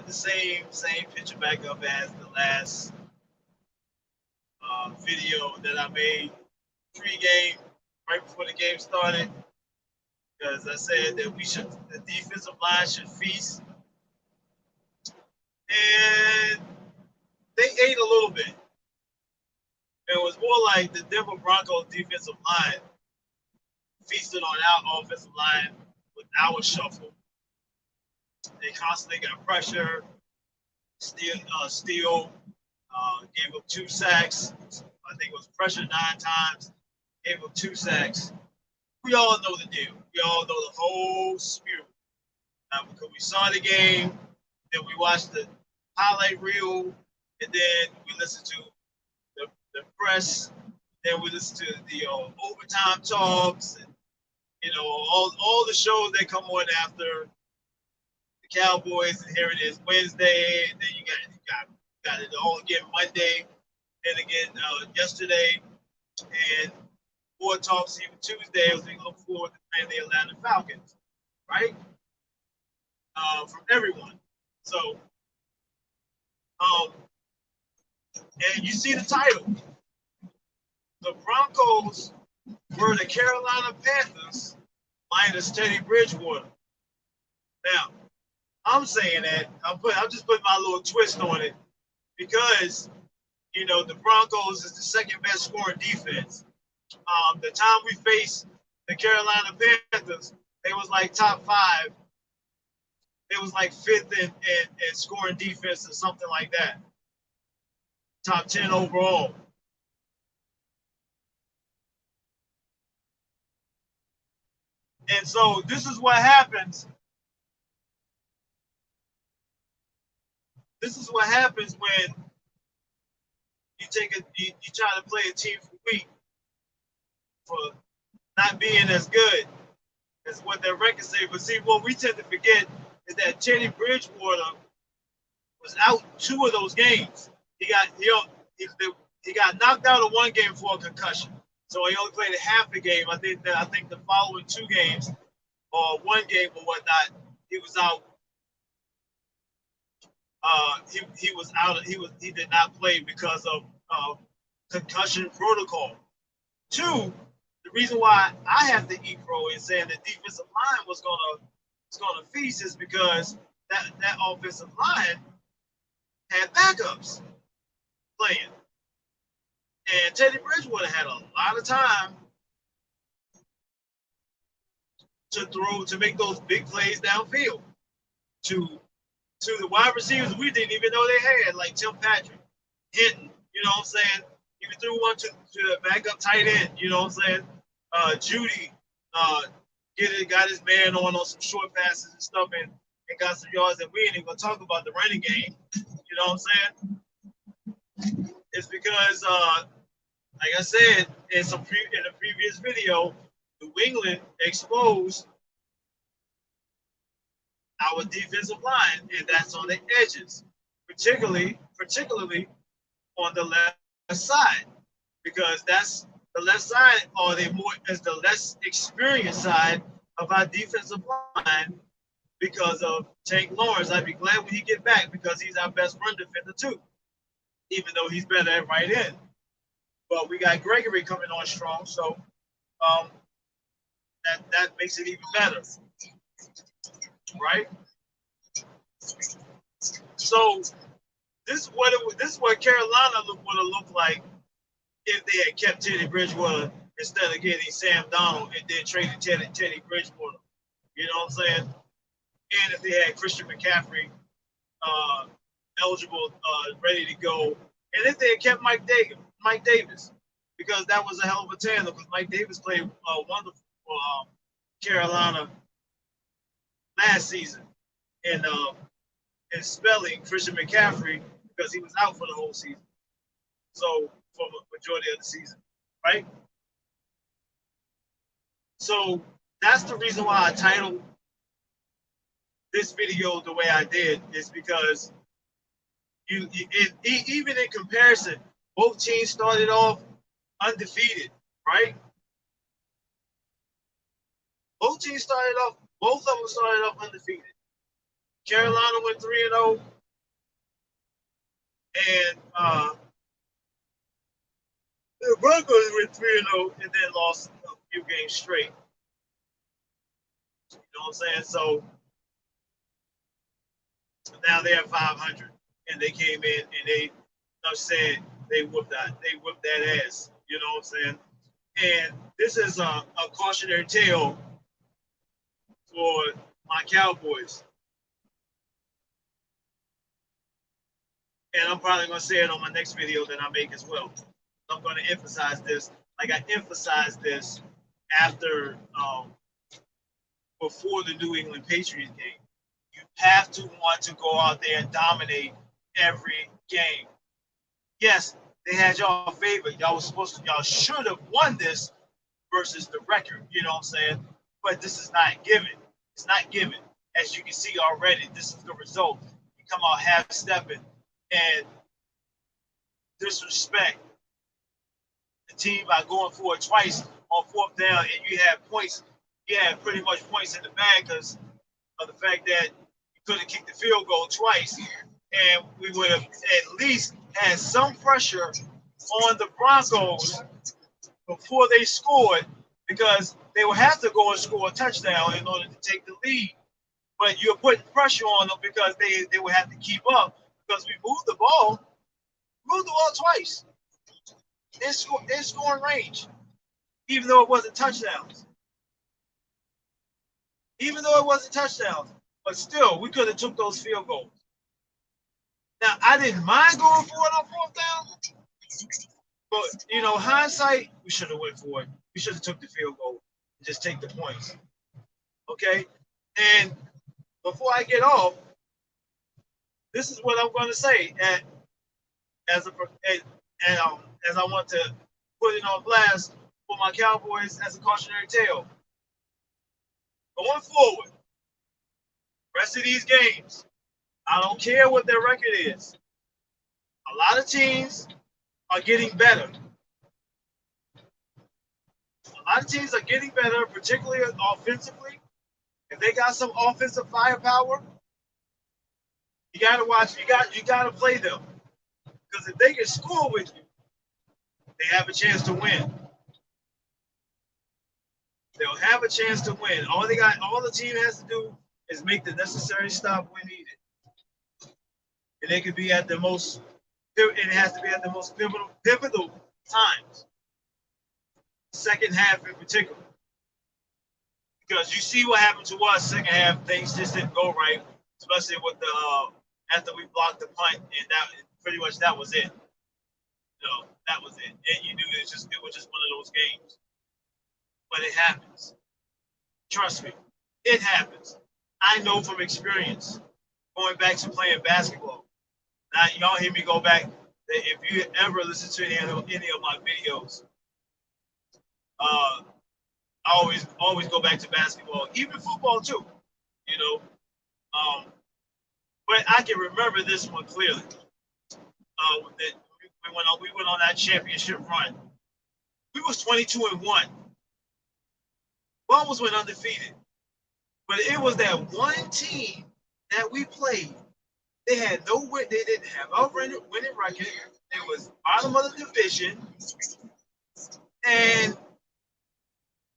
the same picture back up as the last video that I made pre-game, right before the game started, because I said that the defensive line should feast, and they ate a little bit. It was more like the Denver Broncos defensive line feasted on our offensive line with our shuffle. They constantly got pressure, steal, gave up 2 sacks. I think it was pressure 9 times, gave up 2 sacks. We all know the deal. We all know the whole spiel. Because we saw the game, then we watched the highlight reel, and then we listened to the press, then we listened to the overtime talks, and all the shows that come on after the Cowboys, and here it is Wednesday, and then you got it all again Monday, then again yesterday, and more talks even Tuesday as we look forward to playing the Atlanta Falcons, right? From everyone. So, and you see the title. The Broncos were the Carolina Panthers minus Teddy Bridgewater. Now, I'm saying that I'm just putting my little twist on it because the Broncos is the second best scoring defense. The time we faced the Carolina Panthers, they was like top 5. It was like 5th in scoring defense or something like that. Top 10 overall. And so this is what happens. This is what happens when you try to play a team for weak for not being as good as what their records say. But see, what we tend to forget is that Teddy Bridgewater was out 2 of those games. He got knocked out of 1 game for a concussion, so he only played a half the game. I think the following 2 games or 1 game or whatnot, he was out. He was out. He did not play because of concussion protocol. 2, the reason why I have to eat crow in saying the defensive line was gonna feast is because that offensive line had backups playing, and Teddy Bridgewater had a lot of time to make those big plays downfield to the wide receivers we didn't even know they had, like Tim Patrick, Hinton. You know what I'm saying? He threw one to the backup tight end. You know what I'm saying? Judy got his man on some short passes and stuff, and got some yards. And we ain't even gonna talk about the running game. You know what I'm saying? It's because, like I said in a previous video, New England exposed our defensive line, and that's on the edges, particularly on the left side, because that's the left side, or is the less experienced side of our defensive line because of Tank Lawrence. I'd be glad when he get back because he's our best run defender too, even though he's better at right end. But we got Gregory coming on strong, so that makes it even better, right? So this is what Carolina would have looked like if they had kept Teddy Bridgewater instead of getting Sam Donald and then trading Teddy Bridgewater. You know what I'm saying? And if they had Christian McCaffrey eligible, ready to go, and if they had kept Mike Davis, because that was a hell of a tandem. Because Mike Davis played wonderful for Carolina last season, and spelling Christian McCaffrey because he was out for the whole season. So for the majority of the season, right? So that's the reason why I titled this video the way I did, is because even in comparison, both teams started off undefeated, right? Both of them started off undefeated. Carolina went 3-0. And the Broncos went 3-0 and then lost a few games straight. You know what I'm saying? So now they're at 500, and they came in and they said they whooped that ass. You know what I'm saying? And this is a cautionary tale for my Cowboys. And I'm probably going to say it on my next video that I make as well. I'm going to emphasize this, like I emphasized this after before the New England Patriots game. You have to want to go out there and dominate every game. Yes, they had y'all favored. Y'all should have won this versus the record. You know what I'm saying? But this is not given. It's not given. As you can see already, this is the result. You come out half stepping and disrespect the team by going for it twice on fourth down, and you had points. You had pretty much points in the bag because of the fact that you could have kicked the field goal twice, and we would have at least had some pressure on the Broncos before they scored, because they would have to go and score a touchdown in order to take the lead. But you're putting pressure on them because they would have to keep up, because we moved the ball twice. In scoring range, even though it wasn't touchdowns. But still, we could have took those field goals. Now, I didn't mind going for it on fourth down, but hindsight, we should have went for it. We should have took the field goal and just take the points. Okay, and before I get off, this is what I'm going to say, as I want to put it on blast for my Cowboys as a cautionary tale. Going forward, rest of these games, I don't care what their record is. A lot of teams are getting better. Particularly offensively. If they got some offensive firepower, you got to watch. You got to play them, because if they can score with you, they have a chance to win. They'll have a chance to win. All the team has to do is make the necessary stop when needed, and they could be at the most. It has to be at the most pivotal times. Second half in particular, because you see what happened to us second half. Things just didn't go right, especially with the after we blocked the punt, and that pretty much that was it. That was it. And you knew it was just one of those games. But it happens. Trust me, it happens. I know from experience, going back to playing basketball. Now, y'all hear me go back. If you ever listen to any of my videos, I always go back to basketball, even football too. But I can remember this one clearly. We went on that championship run. We was 22-1. We almost went undefeated. But it was that one team that we played. They had no win. They didn't have a winning record. It was bottom of the division. And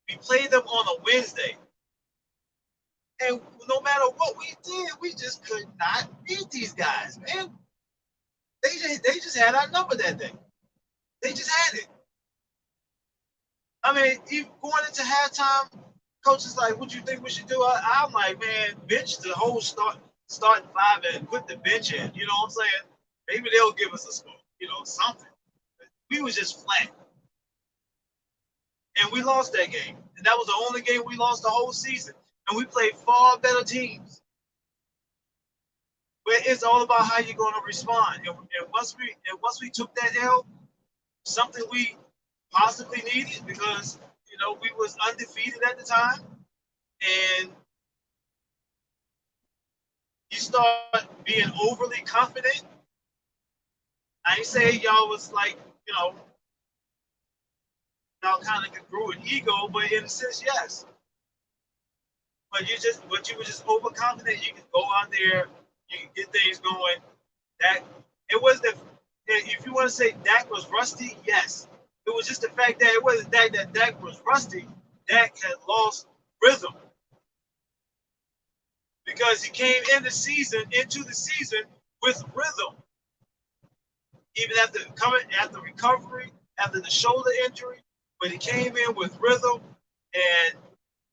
we played them on a Wednesday. And no matter what we did, we just could not beat these guys, man. They just had our number that day. They just had it. I mean, even going into halftime, coach is like, "What you think we should do?" I'm like, "Man, bench the whole starting five and put the bench in." You know what I'm saying? Maybe they'll give us a score, something. We was just flat, and we lost that game. And that was the only game we lost the whole season. And we played far better teams. But it's all about how you're going to respond. And once we took that L, something we possibly needed, because we was undefeated at the time, and you start being overly confident. I ain't saying y'all was like, y'all kind of grew an ego, but in a sense, yes. But you were just overconfident. You can go out there, you can get things going. That it was you want to say Dak was rusty, yes. It was just the fact that it wasn't that Dak was rusty. Dak had lost rhythm because he came into the season with rhythm. Even after recovery, after the shoulder injury, but he came in with rhythm, and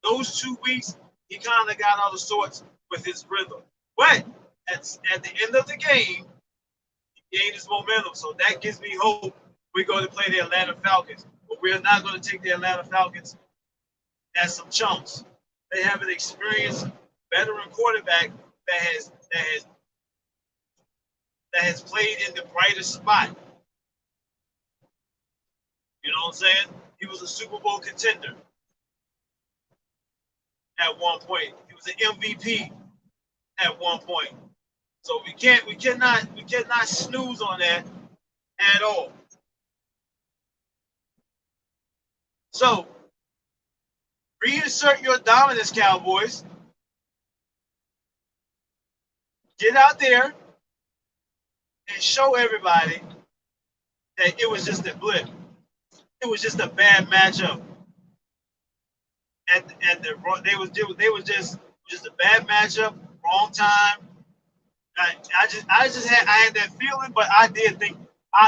those 2 weeks he kind of got out of sorts with his rhythm. But at the end of the game, he gained his momentum, so that gives me hope. We're going to play the Atlanta Falcons, but we're not going to take the Atlanta Falcons as some chumps. They have an experienced veteran quarterback that has played in the brightest spot. You know what I'm saying? He was a Super Bowl contender at one point. He was an MVP at one point. So we cannot snooze on that at all. So reinsert your dominance, Cowboys. Get out there and show everybody that it was just a blip. It was just a bad matchup. They was just a bad matchup, wrong time. I had that feeling, but I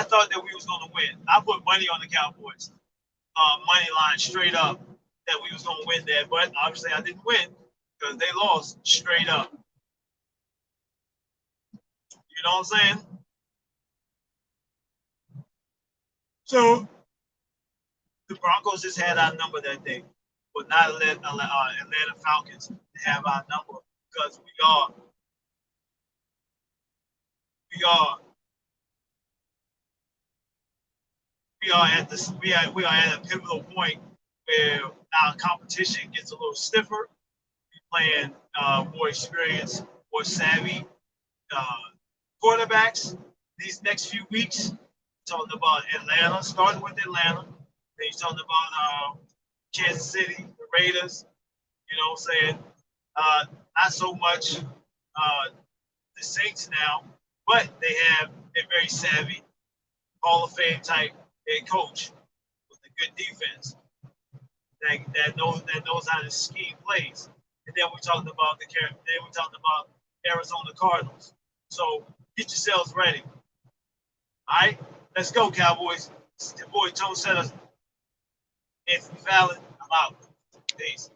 thought that we was gonna win. I put money on the Cowboys, money line straight up that we was gonna win that, but obviously I didn't win because they lost straight up. You know what I'm saying? So the Broncos just had our number that day, but not Atlanta Falcons have our number because we are we are at a pivotal point where our competition gets a little stiffer. We're playing more experienced, more savvy quarterbacks these next few weeks. Talking about Atlanta, starting with Atlanta. Then you're talking about Kansas City, the Raiders. You know what I'm saying? Not so much the Saints now, but they have a very savvy Hall of Fame type head coach with a good defense that knows how to scheme plays. And then we talked about Arizona Cardinals. So get yourselves ready. All right, let's go, Cowboys. It's your boy Tone Setta. Anthony Fallon. I'm out. Peace.